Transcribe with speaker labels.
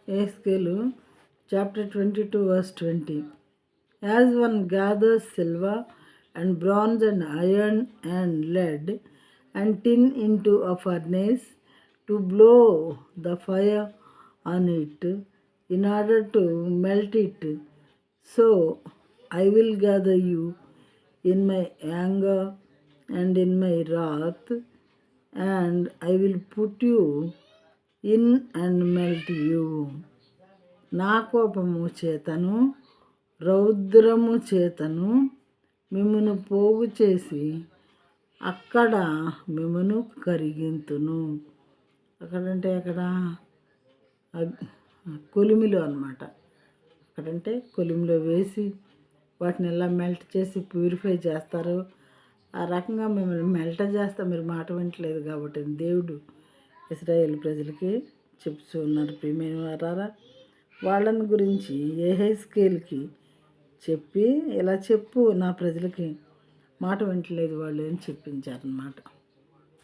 Speaker 1: Escale, chapter 22, verse 20. As one gathers silver and bronze and iron and lead and tin into a furnace to blow the fire on it in order to melt it, so I will gather you in my anger and in my wrath, and I will put you in and melt you. నా కోపము చేతను రౌద్రము చేతను మిమ్మును పోగు చేసి అక్కడ మిమ్మును కరిగింతును. అక్కడంటే అక్కడ కొలిమిలో అనమాట. అక్కడంటే కొలిమిలో వేసి వాటిని ఎలా మెల్ట్ చేసి ప్యూరిఫై చేస్తారు. ఆ రకంగా మిమ్మల్ని మెల్ట్ చేస్తా, మీరు మాట వింటలేదు కాబట్టి దేవుడు ఇశ్రాయేల్ ప్రజలకి చెప్తూ ఉన్నారు. ప్రియమైన వారారా, వాళ్ళని గురించి యెహెజ్కేలుకి చెప్పి ఇలా చెప్పు, నా ప్రజలకి మాట వింటలేదు వాళ్ళు అని చెప్పించారనమాట.